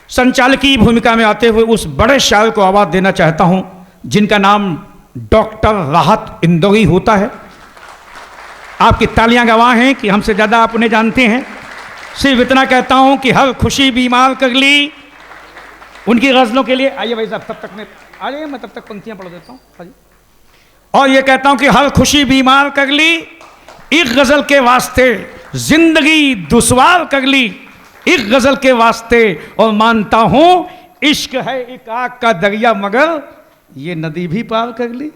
संचालक की भूमिका में आते हुए उस बड़े शायर को आवाज देना चाहता हूं जिनका नाम डॉक्टर राहत इंदौरी होता है। आपकी तालियां गवाह हैं कि हमसे ज्यादा आप उन्हें जानते हैं। सिर्फ इतना कहता हूं कि हर खुशी बीमार कर ली उनकी गजलों के लिए। आइए भाई साहब, तब तक मैं आ जाइए, मैं तब तक पंक्तियां पढ़ देता हूं। और ये कहता हूं कि हर खुशी बीमार कर ली एक गजल के वास्ते, जिंदगी दुश्वार कर ली एक गजल के वास्ते, और मानता हूं इश्क है एक आग का दरिया मगर ये नदी भी पार कर ली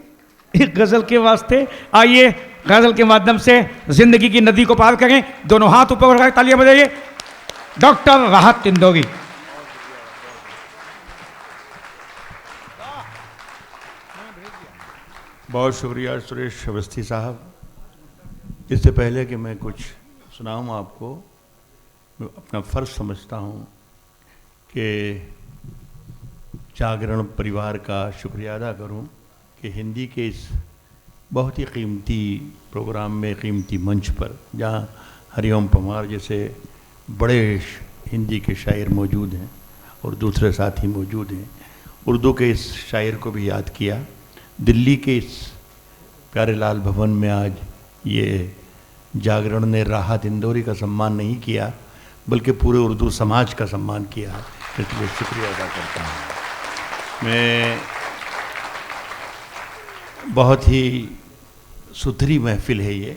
एक गजल के वास्ते। आइए गजल के माध्यम से जिंदगी की नदी को पार करें। दोनों हाथ ऊपर उठाकर तालियां बजाइए। डॉक्टर राहत इंदौरी। बहुत शुक्रिया सुरेश अवस्थी साहब। इससे पहले कि मैं कुछ सुनाऊं आपको, मैं अपना फ़र्ज़ समझता हूं कि जागरण परिवार का शुक्रिया अदा करूं कि हिंदी के इस बहुत ही कीमती प्रोग्राम में, कीमती मंच पर, जहां हरिओम परमार जैसे बड़े हिंदी के शायर मौजूद हैं और दूसरे साथी मौजूद हैं, उर्दू के इस शायर को भी याद किया। दिल्ली के इस प्यारे लाल भवन में आज ये जागरण ने राहत इंदौरी का सम्मान नहीं किया बल्कि पूरे उर्दू समाज का सम्मान किया, इसलिए शुक्रिया अदा करता हूँ। मैं बहुत ही सुथरी महफिल है ये,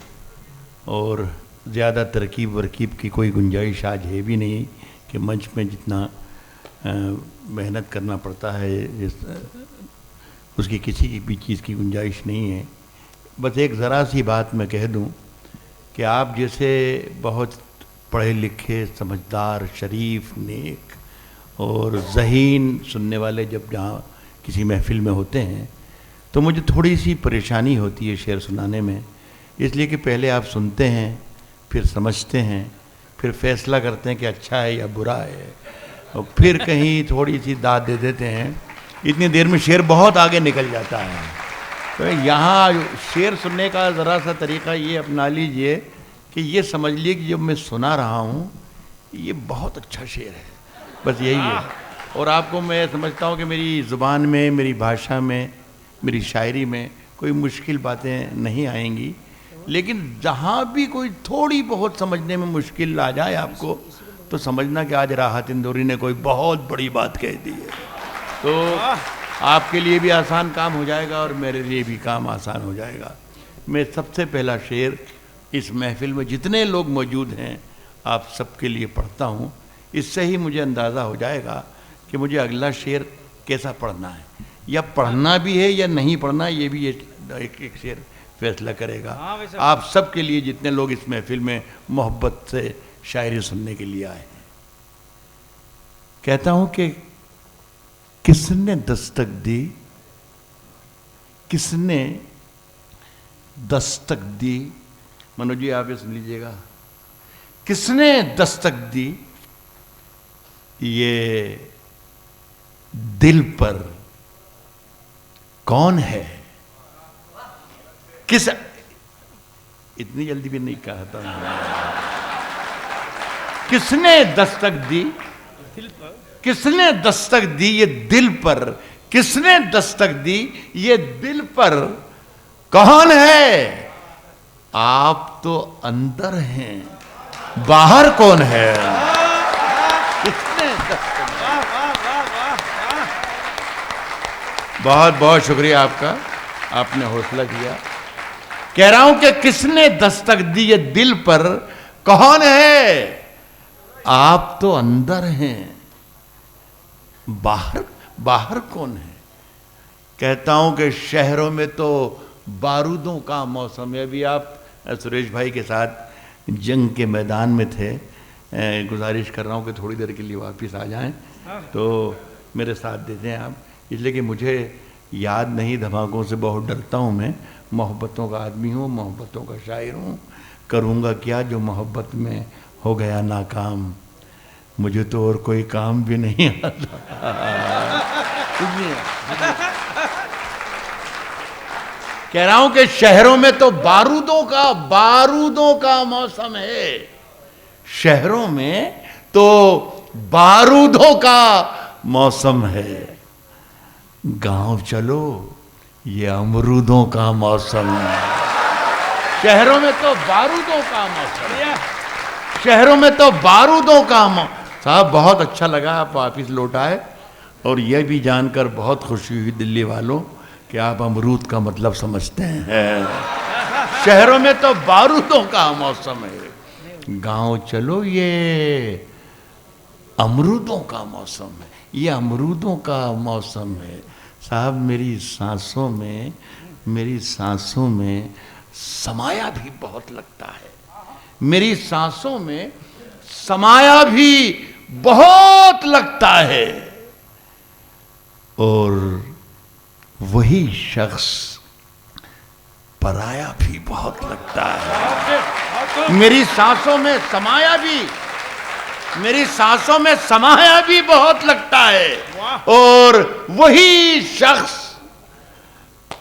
और ज़्यादा तरकीब वरकीब की कोई गुंजाइश आज है भी नहीं कि मंच में जितना मेहनत करना पड़ता है उसकी किसी की भी चीज़ की गुंजाइश नहीं है। बस एक ज़रा सी बात मैं कह दूं कि आप जैसे बहुत पढ़े लिखे, समझदार, शरीफ, नेक और ज़हीन सुनने वाले जब जहाँ किसी महफिल में होते हैं तो मुझे थोड़ी सी परेशानी होती है शेर सुनाने में, इसलिए कि पहले आप सुनते हैं, फिर समझते हैं, फिर फैसला करते हैं कि अच्छा है या बुरा है, और फिर कहीं थोड़ी सी दाद दे देते हैं। इतनी देर में शेर बहुत आगे निकल जाता है। तो यहाँ शेर सुनने का ज़रा सा तरीक़ा ये अपना लीजिए कि ये समझ लीजिए कि जब मैं सुना रहा हूँ ये बहुत अच्छा शेर है, बस यही है। और आपको मैं समझता हूँ कि मेरी ज़ुबान में, मेरी भाषा में, मेरी शायरी में कोई मुश्किल बातें नहीं आएंगी, लेकिन जहाँ भी कोई थोड़ी बहुत समझने में मुश्किल आ जाए आपको, तो समझना कि आज राहत इंदौरी ने कोई बहुत बड़ी बात कह दी है। तो आपके लिए भी आसान काम हो जाएगा और मेरे लिए भी काम आसान हो जाएगा। मैं सबसे पहला शेर इस महफिल में जितने लोग मौजूद हैं आप सबके लिए पढ़ता हूँ। इससे ही मुझे अंदाज़ा हो जाएगा कि मुझे अगला शेर कैसा पढ़ना है, या पढ़ना भी है या नहीं पढ़ना, ये भी एक शेर फैसला करेगा। आप सबके लिए, जितने लोग इस महफिल में मोहब्बत से शायरी सुनने के लिए आए हैं। कहता हूँ कि किसने दस्तक दी, किसने दस्तक दी, मनोज जी आप ये सुन लीजिएगा। किसने दस्तक दी ये दिल पर, कौन है, किस, इतनी जल्दी भी नहीं कहा था। किसने दस्तक दी, किसने दस्तक दी ये दिल पर, किसने दस्तक दी ये दिल पर, कौन है, आप तो अंदर हैं, बाहर कौन है। किसने दस्तक दी। बहुत बहुत शुक्रिया आपका, आपने हौसला दिया। कह रहा हूं कि किसने दस्तक दी ये दिल पर, कौन है, आप तो अंदर हैं, बाहर बाहर कौन है। कहता हूं कि शहरों में तो बारूदों का मौसम है। अभी आप सुरेश भाई के साथ जंग के मैदान में थे, गुजारिश कर रहा हूं कि थोड़ी देर के लिए वापस आ जाएं, तो मेरे साथ देते हैं आप, इसलिए कि मुझे याद नहीं, धमाकों से बहुत डरता हूं मैं, मोहब्बतों का आदमी हूं, मोहब्बतों का शायर हूं, करूंगा क्या जो मोहब्बत में हो गया नाकाम, मुझे तो और कोई काम भी नहीं आता। कह रहा हूं कि शहरों में तो बारूदों का मौसम है, शहरों में तो बारूदों का मौसम है। गांव चलो ये अमरूदों का मौसम है। शहरों में तो बारूदों का मौसम है, शहरों में तो बारूदों का मौसम। साहब बहुत अच्छा लगा आप वापिस लौट आए, और यह भी जानकर बहुत खुशी हुई दिल्ली वालों कि आप अमरूद का मतलब समझते हैं। शहरों में तो बारूदों का मौसम है, गांव चलो ये अमरूदों का मौसम है, ये अमरूदों का मौसम है। साहब मेरी सांसों में समाया भी बहुत लगता है, मेरी सांसों में समाया भी बहुत लगता है। और वही शख्स पराया भी बहुत लगता है। मेरी सांसों में समाया भी, मेरी सांसों में समाया भी बहुत लगता है, और वही शख्स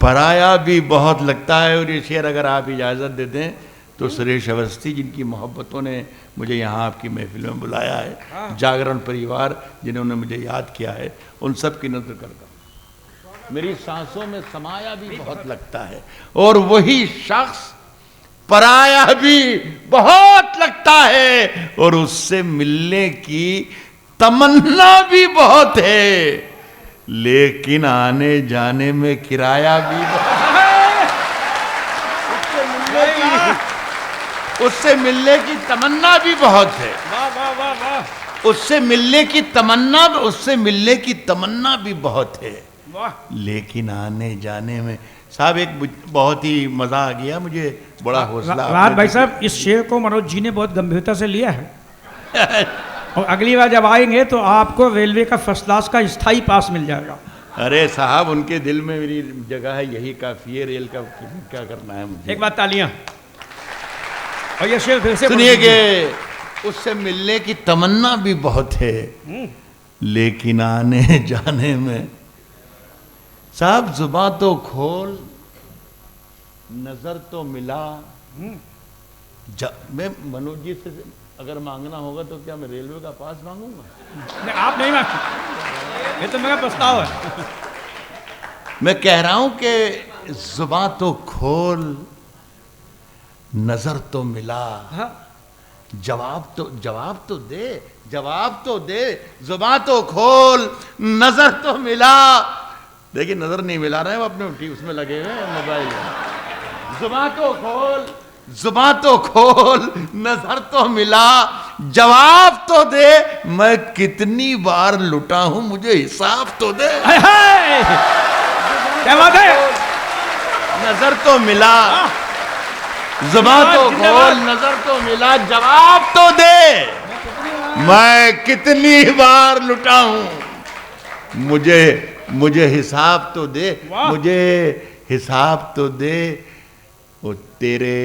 पराया भी बहुत लगता है। और ये शेर अगर आप इजाज़त दे दें तो सुरेश अवस्थी जिनकी मोहब्बतों ने मुझे यहाँ आपकी महफिल में बुलाया है, जागरण परिवार जिन्होंने मुझे याद किया है, उन सब की नज़र करता हूँ। मेरी सांसों में समाया भी बहुत लगता है, और वही शख्स पराया भी बहुत लगता है, और उससे मिलने की तमन्ना भी बहुत है, लेकिन आने जाने में किराया भी बहुत है। उससे मिलने की तमन्ना भी बहुत है। उससे मिलने की तमन्ना भी बहुत है, लेकिन आने जाने में। साहब एक बहुत ही मजा आ गया मुझे, बड़ा हौसला। राहत भाई साहब, इस शेर को मनोज जी ने बहुत गंभीरता से लिया है और अगली बार जब आएंगे तो आपको रेलवे का फर्स्ट क्लास का स्थायी पास मिल जाएगा। अरे साहब उनके दिल में मेरी जगह है, यही काफी है, रेल का क्या करना है मुझे। एक बात तालियां। और ये शेर फिर से सुनिए, उससे मिलने की तमन्ना भी बहुत है, लेकिन आने जाने में। साहब जुबां तो खोल, नजर तो मिला। मैं मनोज जी से अगर मांगना होगा तो क्या मैं रेलवे का पास मांगूंगा? नहीं, आप नहीं मांग, ये तो मेरा प्रस्ताव है। मैं कह रहा हूं कि जुबां तो खोल, नजर तो मिला। हाँ? जवाब तो दे, जुबां तो खोल, नजर तो मिला। देखिए नजर नहीं मिला रहे हैं, वो अपने उसमें लगे हुए हैं मोबाइल में। जुबां तो खोल, नजर तो मिला, जवाब तो दे। मैं कितनी बार लुटा हूं, मुझे हिसाब तो दे। क्या बात है? नजर तो मिला, जुबां तो खोल, नजर तो मिला, जवाब तो दे। मैं कितनी बार लुटा हूं, मुझे हिसाब तो दे, मुझे हिसाब तो दे। वो तेरे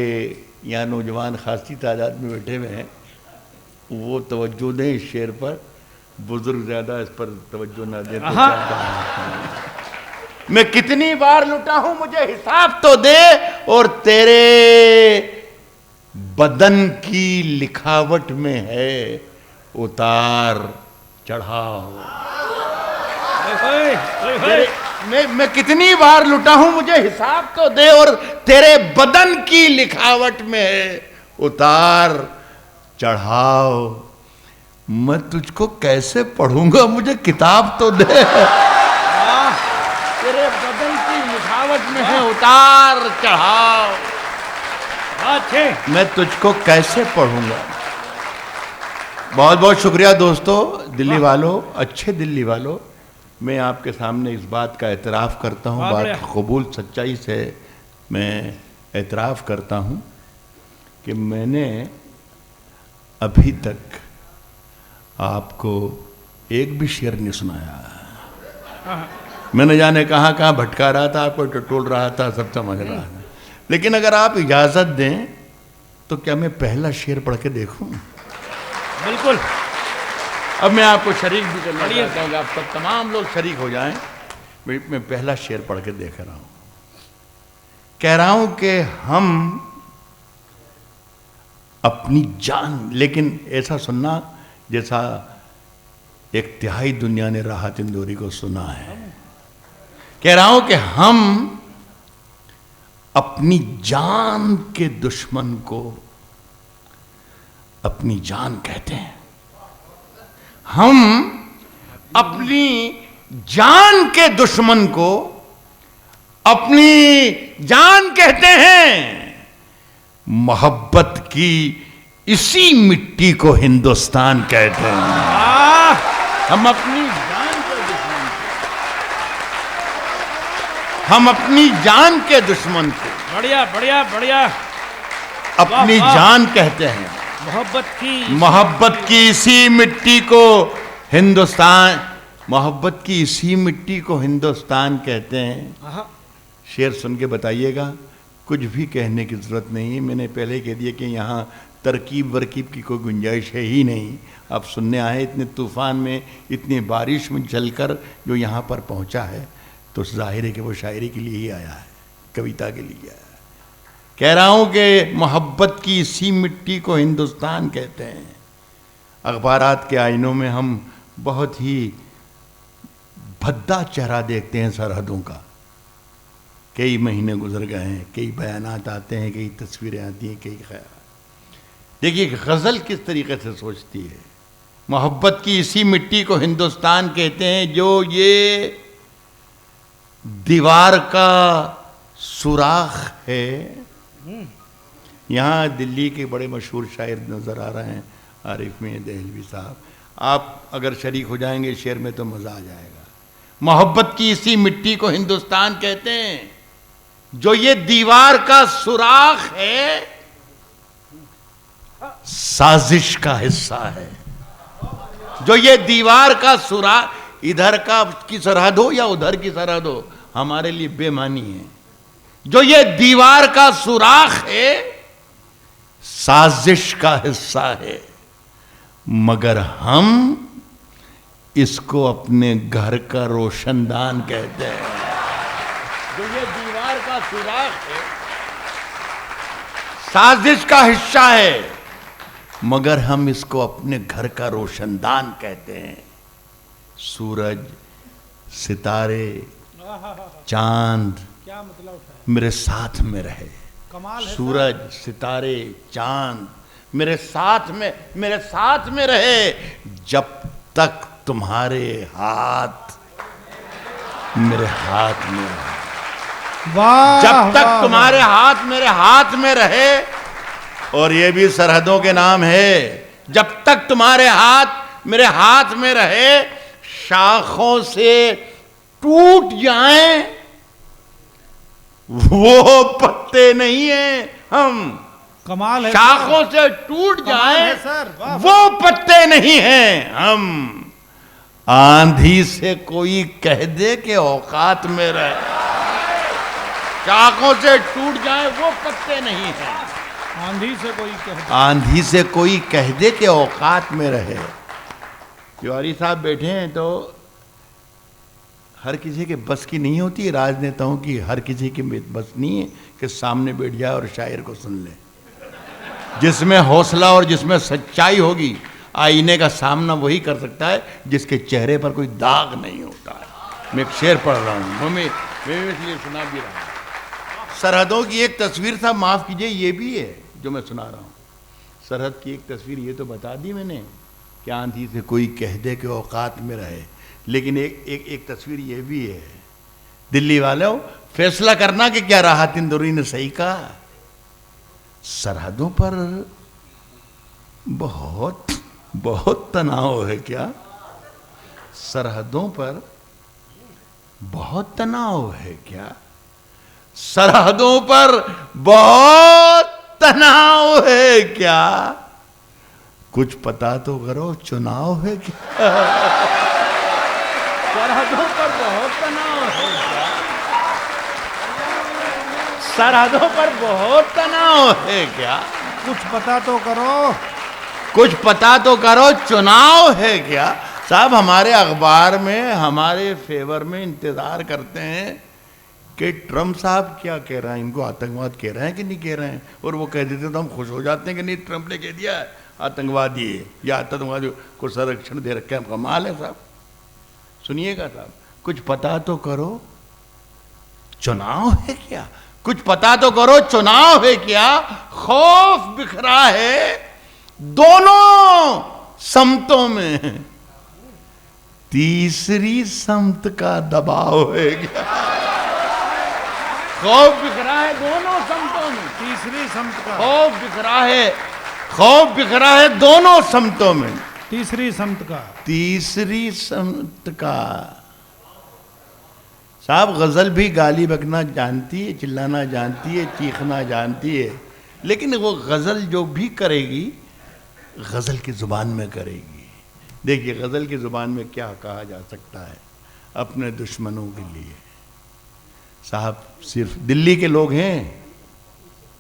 यहाँ नौजवान खासी तादाद में बैठे हुए हैं, वो तवज्जो दें इस शेर पर, बुजुर्ग ज्यादा इस पर तवज्जो ना दे तो। मैं कितनी बार लुटा हूं, मुझे हिसाब तो दे। और तेरे बदन की लिखावट में है उतार चढ़ाव। मैं कितनी बार लुटा हूं, मुझे हिसाब तो दे। और तेरे बदन की लिखावट में है उतार चढ़ाव। मैं तुझको कैसे पढ़ूंगा, मुझे किताब तो दे। तेरे बदन की लिखावट में है उतार चढ़ाव। अच्छे, मैं तुझको कैसे पढ़ूंगा। बहुत बहुत शुक्रिया दोस्तों, दिल्ली वालों, अच्छे दिल्ली वालों। मैं आपके सामने इस बात का एतराफ़ करता हूँ, बात कबूल सच्चाई से मैं एतराफ़ करता हूँ कि मैंने अभी तक आपको एक भी शेर नहीं सुनाया। मैंने जाने कहाँ कहाँ भटका रहा था, आपको टटोल रहा था, सब समझ रहा था। लेकिन अगर आप इजाज़त दें तो क्या मैं पहला शेर पढ़ के देखूं? बिल्कुल। अब मैं आपको शरीक भी करना चाहता हूँ कि आप सब तमाम लोग शरीक हो जाएं। मैं पहला शेर पढ़ के देख रहा हूँ। कह रहा हूँ कि हम अपनी जान, लेकिन ऐसा सुनना जैसा एक तिहाई दुनिया ने राहत इंदौरी को सुना है। कह रहा हूं कि हम अपनी जान के दुश्मन को अपनी जान कहते हैं। हम अपनी जान के दुश्मन को अपनी जान कहते हैं। मोहब्बत की इसी मिट्टी को हिंदुस्तान कहते हैं। हम अपनी जान के दुश्मन को, हम अपनी जान के दुश्मन को बढ़िया बढ़िया बढ़िया अपनी जान कहते हैं। मोहब्बत की इसी मिट्टी को हिंदुस्तान, मोहब्बत की इसी मिट्टी को हिंदुस्तान कहते हैं। शेर सुन के बताइएगा, कुछ भी कहने की जरूरत नहीं है। मैंने पहले कह दिया कि यहाँ तरकीब वरकीब की कोई गुंजाइश है ही नहीं। आप सुनने आए, इतने तूफान में, इतनी बारिश में चलकर जो यहाँ पर पहुँचा है, तो जाहिर है कि वो शायरी के लिए ही आया है, कविता के लिए आया है। कह रहा हूँ कि मोहब्बत की इसी मिट्टी को हिंदुस्तान कहते हैं। अखबारात के आईनों में हम बहुत ही भद्दा चेहरा देखते हैं सरहदों का। कई महीने गुजर गए हैं, कई बयानात आते हैं, कई तस्वीरें आती हैं, कई ख्याल। देखिए गज़ल किस तरीके से सोचती है। मोहब्बत की इसी मिट्टी को हिंदुस्तान कहते हैं, जो ये दीवार का सुराख है। यहाँ दिल्ली के बड़े मशहूर शायर नज़र आ रहे हैं, आरिफ मियां दहलवी साहब। आप अगर शरीक हो जाएंगे शेर में तो मज़ा आ जाएगा। मोहब्बत की इसी मिट्टी को हिंदुस्तान कहते हैं, जो ये दीवार का सुराख है, साजिश का हिस्सा है। जो ये दीवार का सुराख, इधर का की सरहद हो या उधर की सरहद हो, हमारे लिए बेमानी है। जो ये दीवार का सुराख है, साजिश का हिस्सा है, मगर हम इसको अपने घर का रोशनदान कहते हैं। जो ये दीवार का सुराख है, साजिश का हिस्सा है, मगर हम इसको अपने घर का रोशनदान कहते हैं। सूरज, सितारे, चांद क्या मतलब मेरे साथ में रहे। कमाल है। सूरज, सितारे, चांद मेरे साथ में रहे, जब तक तुम्हारे हाथ मेरे हाथ में रहे। वाह, जब तक वाह, तुम्हारे हाथ मेरे हाथ में रहे, और ये भी सरहदों के नाम है। जब तक तुम्हारे हाथ मेरे हाथ में रहे, शाखों से टूट जाएं वो पत्ते नहीं हैं हम। कमाल है। शाखों से टूट जाएं सर, वाह, वो पत्ते नहीं हैं हम। आंधी से कोई कह दे कि औकात में रहे, शाखों से टूट जाए वो पत्ते नहीं हैं। आंधी से कोई कह, आंधी से कोई कह दे कि औकात में रहे। तिवारी साहब बैठे हैं, तो हर किसी के बस की नहीं होती, राजनेताओं की हर किसी की बस नहीं है कि सामने बैठ जाए और शायर को सुन ले। जिसमें हौसला और जिसमें सच्चाई होगी, आईने का सामना वही कर सकता है जिसके चेहरे पर कोई दाग नहीं होता है। मैं एक शेर पढ़ रहा हूँ, मैं इसलिए सुना भी रहा हूँ। सरहदों की एक तस्वीर था, माफ़ कीजिए ये भी है जो मैं सुना रहा हूँ। सरहद की एक तस्वीर ये तो बता दी मैंने कि आंधी से कोई कह दे कि औकात में रहे, लेकिन एक तस्वीर ये भी है। दिल्ली वालों, फैसला करना कि क्या राहत इंदौरी ने सही कहा। सरहदों पर बहुत बहुत तनाव है क्या? सरहदों पर बहुत तनाव है क्या? सरहदों पर बहुत तनाव है क्या? कुछ पता तो करो, चुनाव है क्या? सरहदों पर बहुत तनाव है क्या? सरहदों पर बहुत तनाव है क्या? कुछ पता तो करो, कुछ पता तो करो, चुनाव है क्या? साहब हमारे अखबार में हमारे फेवर में इंतजार करते हैं कि ट्रम्प साहब क्या कह रहे हैं, इनको आतंकवाद कह रहे हैं कि नहीं कह रहे हैं, और वो कह देते तो हम खुश हो जाते हैं कि नहीं ट्रम्प ने कह दिया है आतंकवादी है या आतंकवादी को संरक्षण दे रखे हैं। कमाल है साहब। सुनिएगा साहब, कुछ पता तो करो, चुनाव है क्या? कुछ पता तो करो, चुनाव है क्या? खौफ बिखरा है दोनों समतों में, तीसरी समत का दबाव है क्या? खौफ बिखरा है दोनों समतों में, तीसरी समत का, खौफ बिखरा है, खौफ बिखरा है दोनों समतों में, तीसरी समत का, तीसरी समत का। साहब गजल भी गाली बकना जानती है, चिल्लाना जानती है, चीखना जानती है, लेकिन वो गजल जो भी करेगी गजल की जुबान में करेगी। देखिए गजल की जुबान में क्या कहा जा सकता है अपने दुश्मनों के लिए। साहब सिर्फ दिल्ली के लोग हैं,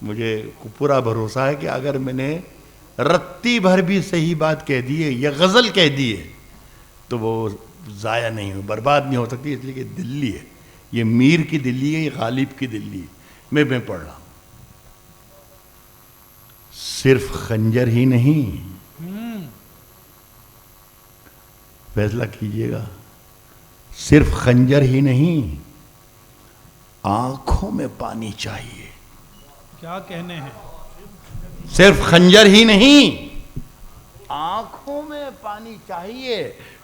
मुझे पूरा भरोसा है कि अगर मैंने रत्ती भर भी सही बात कह दी है या गजल कह दी है तो वो ज़ाया नहीं हो, बर्बाद नहीं हो सकती, इसलिए कि दिल्ली है, ये मीर की दिल्ली है, ये गालिब की दिल्ली है। मैं पढ़ रहा हूं, सिर्फ खंजर ही नहीं, फैसला कीजिएगा, सिर्फ खंजर ही नहीं, आंखों में पानी चाहिए। क्या कहने हैं? सिर्फ खंजर ही नहीं, आंखों में पानी चाहिए।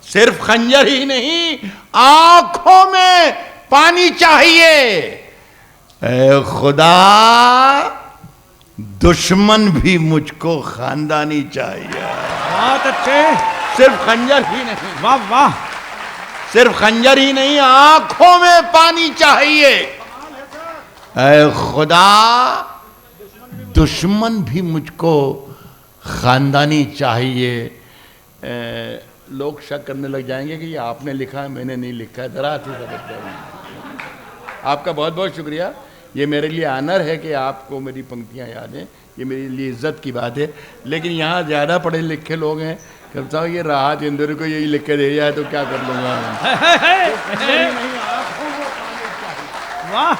सिर्फ खंजर ही नहीं, आंखों में पानी चाहिए। ऐ खुदा, दुश्मन भी मुझको खानदानी चाहिए। बहुत अच्छे, सिर्फ खंजर ही नहीं, वाह वाह, सिर्फ खंजर ही नहीं, आंखों में पानी चाहिए। ऐ खुदा, दुश्मन भी मुझको खानदानी चाहिए। लोग शक करने लग जाएंगे कि ये आपने लिखा है, मैंने नहीं लिखा है। जरा थी आपका बहुत बहुत शुक्रिया। ये मेरे लिए आनर है कि आपको मेरी पंक्तियां याद हैं, ये मेरे लिए इज्जत की बात है। लेकिन यहाँ ज़्यादा पढ़े लिखे लोग हैं, कब साहब ये राहत इंदौर को यही लिख के दे जाए तो क्या कर लूँगा। वाह,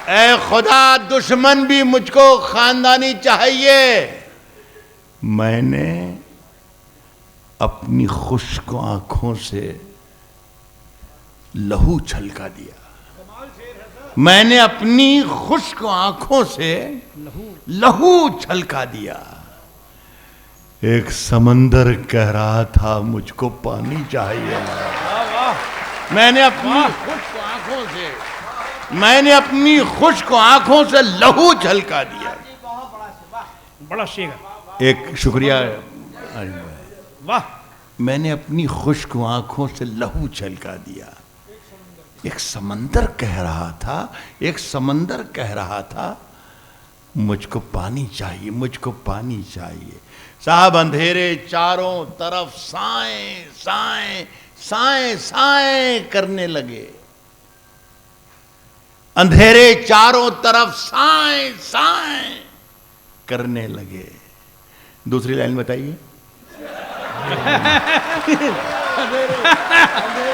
ऐ खुदा, दुश्मन भी मुझको खानदानी चाहिए। मैंने अपनी खुश्क आंखों से लहू छलका दिया। मैंने अपनी खुश्क आंखों से लहू छलका दिया। एक समंदर कह रहा था मुझको पानी चाहिए। मैंने अपनी खुश्क आंखों से, मैंने अपनी खुश्क आंखों से लहू छलका दिया। बड़ा शेर, एक शुक्रिया। वाह, मैंने अपनी खुश्क आंखों से लहू छलका दिया। एक समंदर कह रहा था, एक समंदर कह रहा था मुझको पानी चाहिए, मुझको पानी चाहिए। साहब अंधेरे चारों तरफ साएं साएं साएं साएं करने लगे। अंधेरे चारों तरफ साएं साएं करने लगे। दूसरी लाइन बताइए।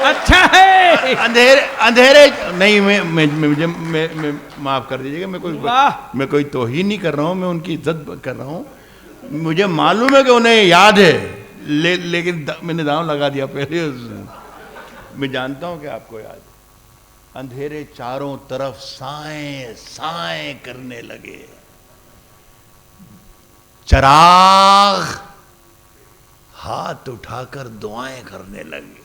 अच्छा है। अंधेरे अंधेरे नहीं, मैं माफ कर दीजिएगा, मैं कोई तौहीन नहीं कर रहा हूं, मैं उनकी इज्जत कर रहा हूं। मुझे मालूम है कि उन्हें याद है, लेकिन मैंने दांव लगा दिया पहले। मैं जानता हूं कि आपको याद। अंधेरे चारों तरफ साएं साएं करने लगे। चराग हाथ उठाकर दुआएं करने लगे।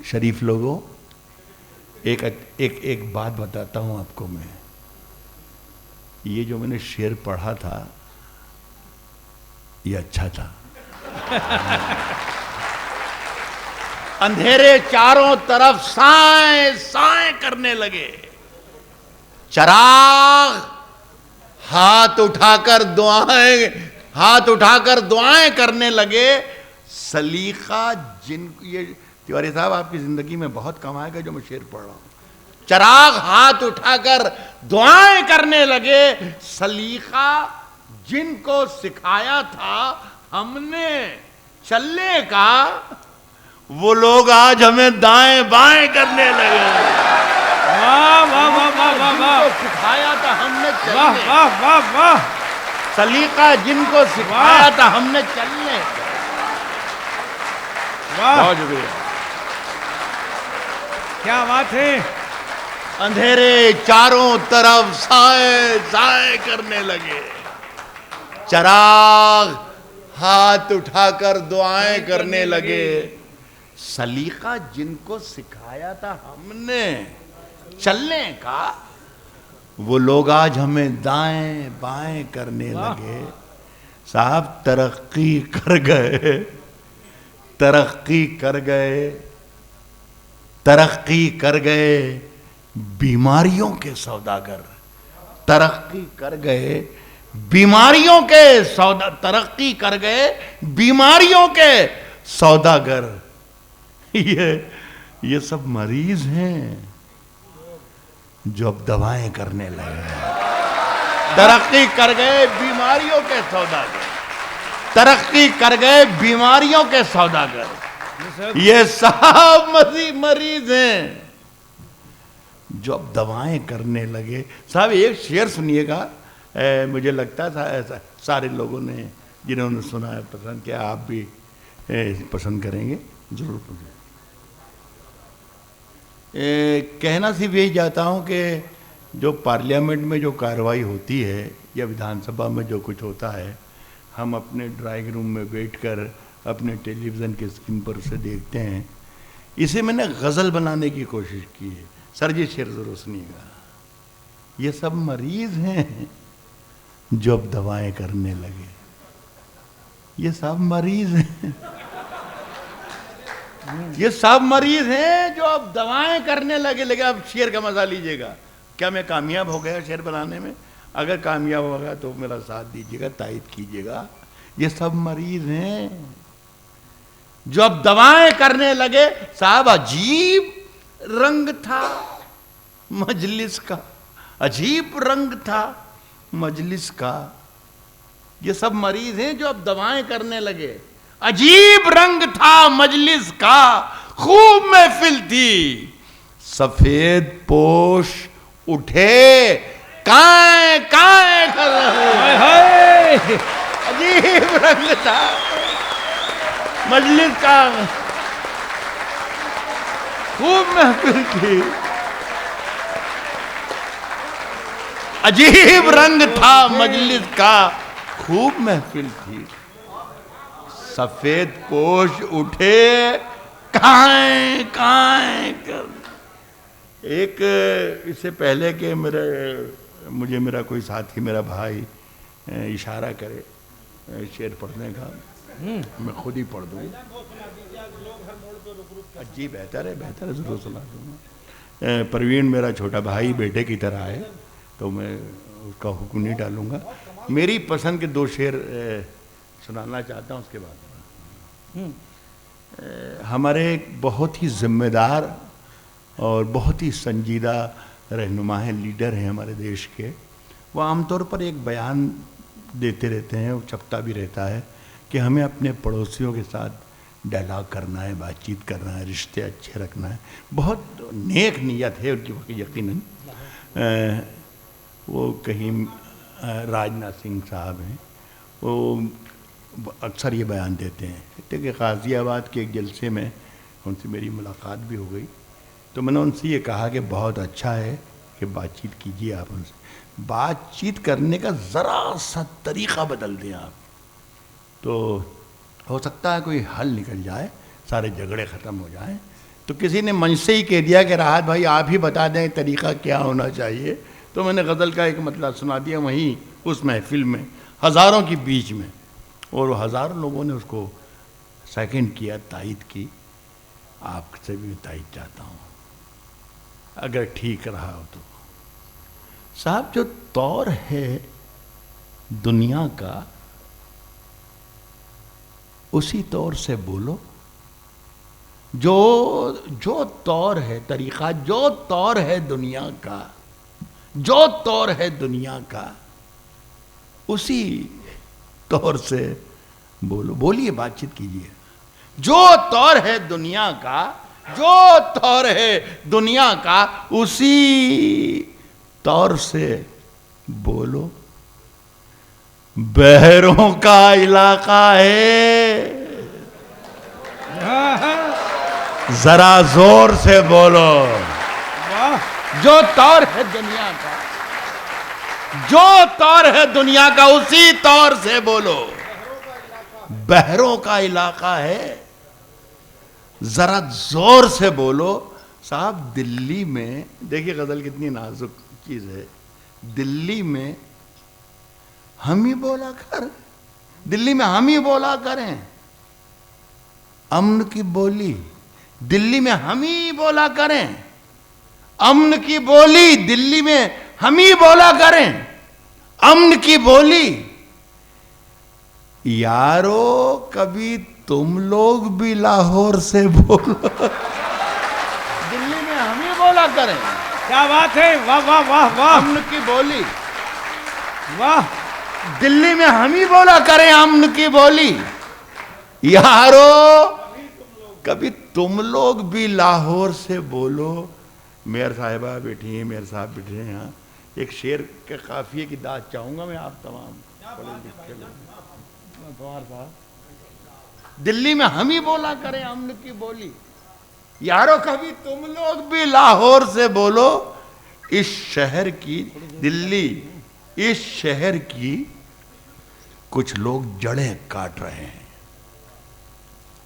शरीफ लोगों, एक बात बताता हूं आपको मैं। ये जो मैंने शेर पढ़ा था ये अच्छा था। अंधेरे चारों तरफ साएं साएं करने लगे। चराग हाथ उठाकर दुआएं करने लगे। सलीका जिन, ये तिवारी साहब आपकी जिंदगी में बहुत कम आएगा जो मैं शेर पढ़ रहा हूं। चराग हाथ उठाकर दुआएं करने लगे। सलीका जिनको सिखाया था हमने चलने का, वो लोग आज हमें दाएं बाएं करने लगे। वाह वाह वाह वाह वाह वाह, सिखाया था हमने वाह वाह वाह वाह, सलीका जिनको सिखाया था हमने चलने का। वाह, बहुत शुक्रिया। क्या बात है। अंधेरे चारों तरफ साए साए करने लगे, चराग हाथ उठाकर दुआएं करने लगे। सलीका जिनको सिखाया था हमने चलने का, वो लोग आज हमें दाएं बाएं करने लगे। साहब तरक्की कर गए, तरक्की कर गए, तरक्की कर गए बीमारियों के सौदागर, तरक्की कर गए बीमारियों के सौदा, तरक्की कर गए बीमारियों के सौदागर। ये सब मरीज हैं जो अब दवाएं करने लगे। तरक्की कर गए बीमारियों के सौदागर, तरक्की कर गए बीमारियों के सौदागर। ये सब मरीज हैं जो अब दवाएं करने लगे। साहब एक शेर सुनिएगा, मुझे लगता था ऐसा सारे लोगों ने जिन्होंने सुना है पसंद किया, आप भी पसंद करेंगे जरूर पसंद। कहना सिर्फ यही चाहता हूँ कि जो पार्लियामेंट में जो कार्रवाई होती है या विधानसभा में जो कुछ होता है, हम अपने ड्राइंग रूम में बैठकर अपने टेलीविज़न के स्क्रीन पर उसे देखते हैं। इसे मैंने गज़ल बनाने की कोशिश की है। सर जी शेर ज़रूर सुनिएगा। ये सब मरीज हैं जो अब दवाएं करने लगे, ये सब मरीज हैं, ये सब मरीज हैं जो अब दवाएं करने लगे। लेकिन अब शेर का मजा लीजिएगा। क्या मैं कामयाब हो गया शेर बनाने में? अगर कामयाब होगा तो मेरा साथ दीजिएगा, तायद कीजिएगा। ये सब मरीज हैं जो अब दवाएं करने लगे। साहब अजीब रंग था मजलिस का, अजीब रंग था मजलिस का। ये सब मरीज हैं जो अब दवाएं करने लगे। अजीब रंग था मजलिस का, खूब महफिल थी, सफेद पोश उठे काए काए कर रहे। अजीब रंग था मजलिस का, खूब महफिल थी, अजीब रंग था मजलिस का, खूब महफिल थी, सफेद पोश उठे काए काए कर। एक इससे पहले कि मुझे मेरा कोई साथी, मेरा भाई इशारा करे शेर पढ़ने का, मैं खुद ही पढ़ दूँ। जी बेहतर है ज़रूर सुना दूँगा। प्रवीण मेरा छोटा भाई बेटे की तरह है, तो मैं उसका हुक्म नहीं डालूँगा। मेरी पसंद के दो शेर सुनाना चाहता हूँ। उसके बाद हमारे एक बहुत ही जिम्मेदार और बहुत ही संजीदा रहनुमा हैं, लीडर हैं हमारे देश के। वो आमतौर पर एक बयान देते रहते हैं, वो छपता भी रहता है कि हमें अपने पड़ोसियों के साथ डायलॉग करना है, बातचीत करना है, रिश्ते अच्छे रखना है। बहुत नेक नीयत है उनकी यकीनन। वो कहीं राजनाथ सिंह साहब हैं, वो अक्सर ये बयान देते हैं। कहते कि गाज़ियाबाद के एक जलसे में उनसे मेरी मुलाकात भी हो गई, तो मैंने उनसे ये कहा कि बहुत अच्छा है कि बातचीत कीजिए आप उनसे। बातचीत करने का ज़रा सा तरीक़ा बदल दें आप, तो हो सकता है कोई हल निकल जाए, सारे झगड़े ख़त्म हो जाएं। तो किसी ने मंच से ही कह दिया कि राहत भाई आप ही बता दें तरीक़ा क्या होना चाहिए। तो मैंने गज़ल का एक मतलब सुना दिया वहीं उस महफिल में, हज़ारों के बीच में, और हज़ारों लोगों ने उसको सेकंड किया, तायद की। आपसे भी तायद चाहता हूँ अगर ठीक रहा हो तो। साहब जो दौर है दुनिया का, उसी तौर से बोलो। जो तौर है तरीक़ा, जो तौर है दुनिया का, जो तौर है दुनिया का, उसी तौर से बोलो, बोलिए, बातचीत कीजिए। जो तौर है दुनिया का, जो तौर है दुनिया का, उसी तौर से बोलो। बहरों का इलाका है, जरा जोर से बोलो। जो तौर है दुनिया का, जो तौर है दुनिया का, उसी तौर से बोलो। बहरों का इलाका है, जरा जोर से बोलो। साहब दिल्ली में देखिए गजल कितनी नाजुक चीज है। दिल्ली में हम ही बोला कर, दिल्ली में हम ही बोला करें अमन की बोली। दिल्ली में हम ही बोला करें अमन की बोली। दिल्ली में हम ही बोला करें अमन की बोली। यारो कभी तुम लोग भी लाहौर से बोलो। दिल्ली में हम ही बोला करें। क्या बात है, वाह वाह वाह वाह, अमन की बोली। वाह। दिल्ली में हम ही बोला करें अमन की बोली। यारो कभी तुम लोग भी लाहौर से बोलो। मेयर साहिबा बैठी हैं, मेयर साहब बैठे हैं यहाँ। एक शेर के काफिए की दाद चाहूंगा मैं आप तमाम पढ़े लिखे लोग। पवार साहब दिल्ली में हम ही बोला करें अमन की बोली। यारो कभी तुम लोग भी लाहौर से बोलो। इस शहर की, दिल्ली इस शहर की कुछ लोग जड़ें काट रहे हैं।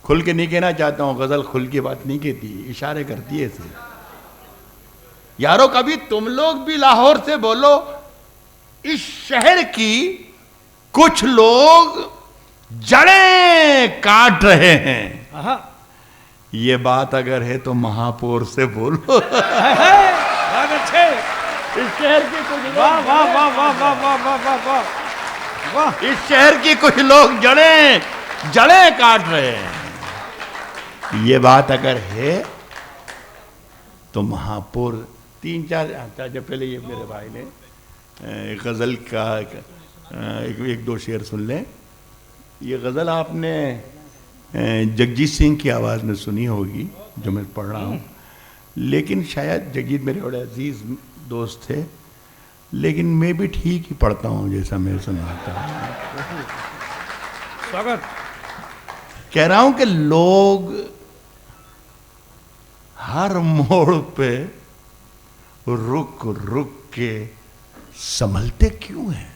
खुल के नहीं कहना चाहता हूं, गजल खुल की बात नहीं कहती, इशारे करती है इसे। यारो कभी तुम लोग भी लाहौर से बोलो। इस शहर की कुछ लोग जड़ें काट रहे हैं। ये बात अगर है तो महापौर से बोलो। बहुत अच्छे। इस शहर के कुछ लोग, वाह वाह वाह वाह वाह वाह वाह वाह वाह वाह। इस शहर की कुछ लोग जड़ें काट रहे हैं। ये बात अगर है तो महापौर। 3-4 जब पहले ये मेरे भाई ने एक गजल का एक दो शेर सुन लें। ये गजल आपने जगजीत सिंह की आवाज में सुनी होगी जो मैं पढ़ रहा हूँ। लेकिन शायद जगजीत मेरे बड़े अजीज दोस्त थे, लेकिन मैं भी ठीक ही पढ़ता हूँ जैसा मैं सुनाता हूँ। स्वागत। कह रहा हूं कि लोग हर मोड़ पे रुक रुक के संभलते क्यों हैं?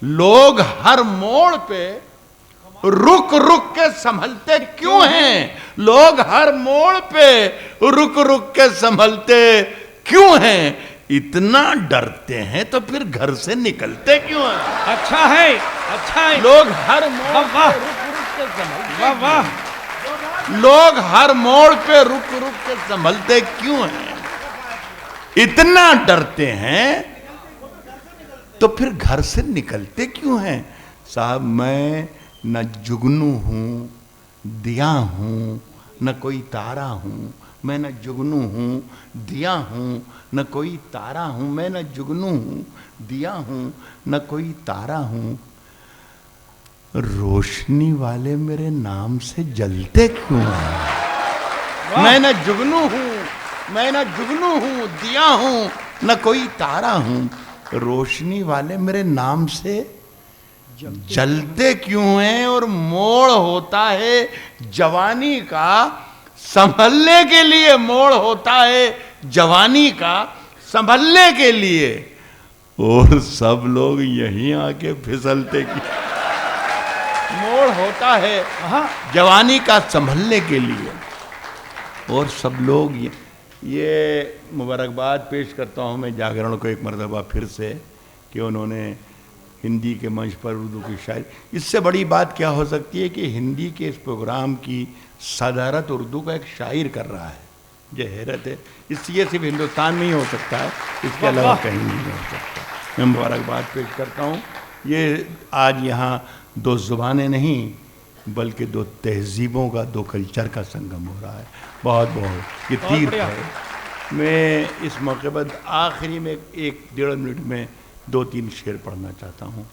लोग हर मोड़ पे रुक रुक के संभलते क्यों हैं? लोग हर मोड़ पे रुक रुक के संभलते क्यों हैं? इतना डरते हैं तो फिर घर से निकलते क्यों हैं? अच्छा है, अच्छा है। लोग हर मोड़ वाह, पे रुक रुक के संभलते, वाह वाह। लोग हर मोड़ पे रुक रुक के संभलते क्यों हैं? इतना डरते हैं तो फिर घर से निकलते क्यों हैं? साहब मैं न जुगनू हूं, दिया हूं, न कोई तारा हूं। मैं न जुगनू हूं, दिया हूं, न कोई तारा हूं। मैं न जुगनू हूं, दिया हूं, न कोई तारा हूं। रोशनी वाले मेरे नाम से जलते क्यों हैं? मैं न जुगनू हूं, मैं न जुगनू हूं, दिया हूं, न कोई तारा हूं। रोशनी वाले मेरे नाम से जलते क्यों हैं? और मोड़ होता है जवानी का संभलने के लिए, मोड़ होता है जवानी का संभलने के लिए, और सब लोग यहीं आके फिसलते क्यों? मोड़ होता है जवानी का संभलने के लिए, और सब लोग ये मुबारकबाद पेश करता हूँ मैं जागरण को एक मरतबा फिर से कि उन्होंने हिंदी के मंच पर उर्दू की शायरी। इससे बड़ी बात क्या हो सकती है कि हिंदी के इस प्रोग्राम की सदारत उर्दू का एक शायर कर रहा है। ये हैरत है। इसलिए सिर्फ हिंदुस्तान में ही हो सकता है, इसके अलावा कहीं नहीं हो सकता। मैं मुबारकबाद पेश करता हूँ। ये आज यहाँ दो ज़ुबानें नहीं बल्कि दो तहजीबों का, दो कल्चर का संगम हो रहा है। बहुत बहुत ये तीर्थ है। मैं इस मौके पर आखिरी में 1-1.5 मिनट में 2-3 शेर पढ़ना चाहता हूँ।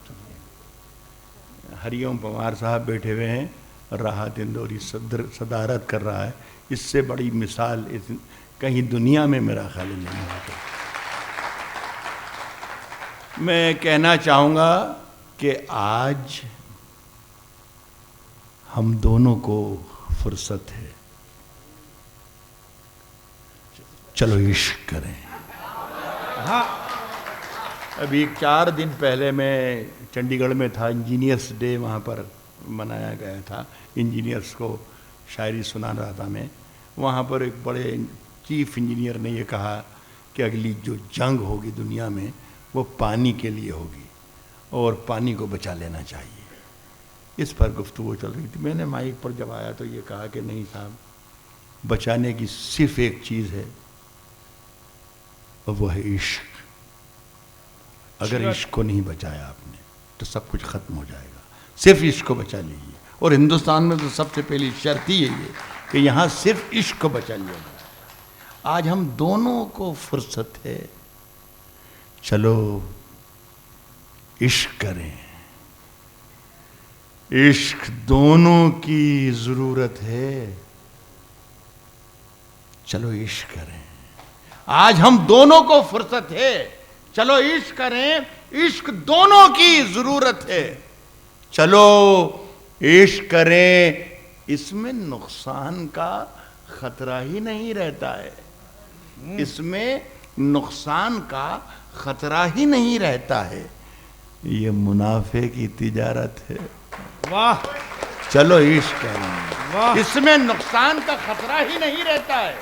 हरिओम पवार साहब बैठे हुए हैं, राहत इंदौरी सदारत कर रहा है। इससे बड़ी मिसाल इस कहीं दुनिया में मेरा ख्याल नहीं हो सकता। मैं कहना चाहूँगा कि आज हम दोनों को फुर्सत है, चलो इश्क करें। हाँ अभी 4 दिन पहले मैं चंडीगढ़ में था, इंजीनियर्स डे वहाँ पर मनाया गया था, इंजीनियर्स को शायरी सुना रहा था मैं। वहाँ पर एक बड़े चीफ इंजीनियर ने ये कहा कि अगली जो जंग होगी दुनिया में वो पानी के लिए होगी और पानी को बचा लेना चाहिए। इस पर गुफ्तगू चल रही थी। मैंने माइक पर जब आया तो ये कहा कि नहीं साहब, बचाने की सिर्फ एक चीज़ है और वो है इश्क। अगर इश्क को नहीं बचाया आपने तो सब कुछ खत्म हो जाएगा। सिर्फ इश्क को बचा लीजिए। और हिंदुस्तान में तो सबसे पहली शर्त ही है ये कि यहाँ सिर्फ इश्क को बचा लिया जाए। आज हम दोनों को फुर्सत है, चलो इश्क करें। इश्क दोनों की जरूरत है, चलो इश्क करें। आज हम दोनों को फुर्सत है, चलो इश्क करें। इश्क दोनों की जरूरत है, चलो इश्क करें। इसमें नुकसान का खतरा ही नहीं रहता है, इसमें नुकसान का खतरा ही नहीं रहता है। ये मुनाफे की तिजारत है। वाह, चलो इश्क करें। वाह, इसमें नुकसान का खतरा ही नहीं रहता है।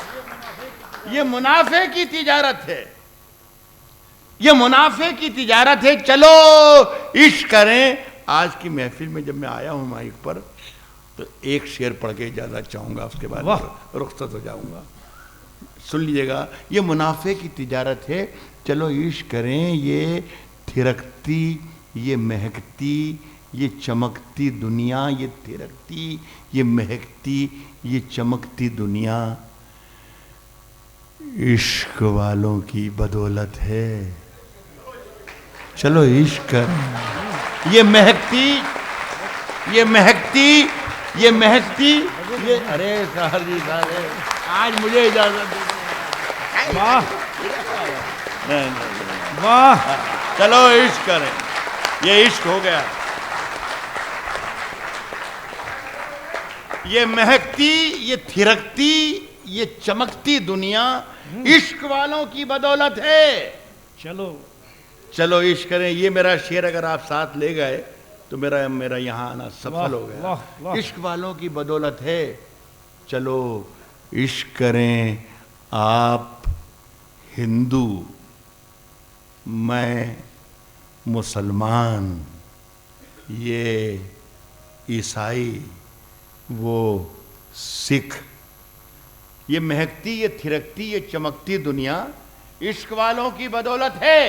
ये मुनाफे की तिजारत है, ये मुनाफे की तिजारत है, चलो इश्क करें। आज की महफिल में जब मैं आया हूं माइक पर तो एक शेर पढ़ के इजाजत चाहूंगा, उसके बाद रुखसत हो जाऊंगा। सुन लीजिएगा, ये मुनाफे की तिजारत है, चलो इश्क करें। ये थिरकती, ये महकती, ये चमकती दुनिया, ये थिरकती, ये महकती, ये चमकती दुनिया इश्क वालों की बदौलत है, चलो इश्क करें। ये महकती, ये महकती, ये महकती, ये अरे साहब जी सारे आज मुझे इजाजत दे। वाह, नहीं, वाह, चलो इश्क करें। ये इश्क हो गया। ये महकती, ये थिरकती, ये चमकती दुनिया इश्क वालों की बदौलत है, चलो इश्क करें। ये मेरा शेर अगर आप साथ ले गए तो मेरा यहाँ आना सफल हो गया। वाह, वाह। इश्क वालों की बदौलत है, चलो इश्क करें। आप हिंदू, मैं मुसलमान, ये ईसाई, वो सिख। ये महकती, ये थिरकती, ये चमकती दुनिया इश्क वालों की बदौलत है,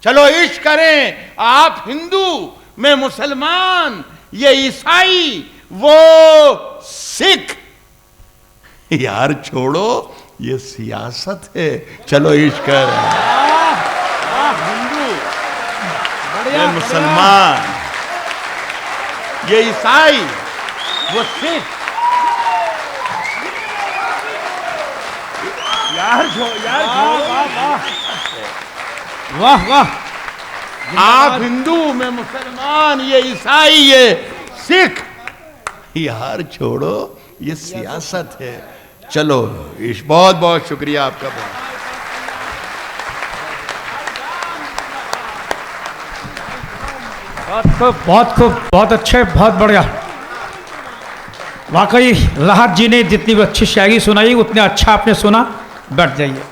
चलो इश्क करें। आप हिंदू, मैं मुसलमान, ये ईसाई, वो सिख। यार छोड़ो, ये सियासत है, चलो इश्क करें। हिंदू, मैं मुसलमान, ये ईसाई, वो सिख। यार वाह, वाह। आप हिंदू, मैं मुसलमान, ये ईसाई, ये सिख। यार छोड़ो, ये सियासत है, चलो इश। बहुत बहुत शुक्रिया आपका। बहुत खूब, बहुत खूब, बहुत अच्छे, बहुत बढ़िया। वाकई राहत जी ने जितनी भी अच्छी शायरी सुनाई उतने अच्छा आपने सुना। बैठ जाइए।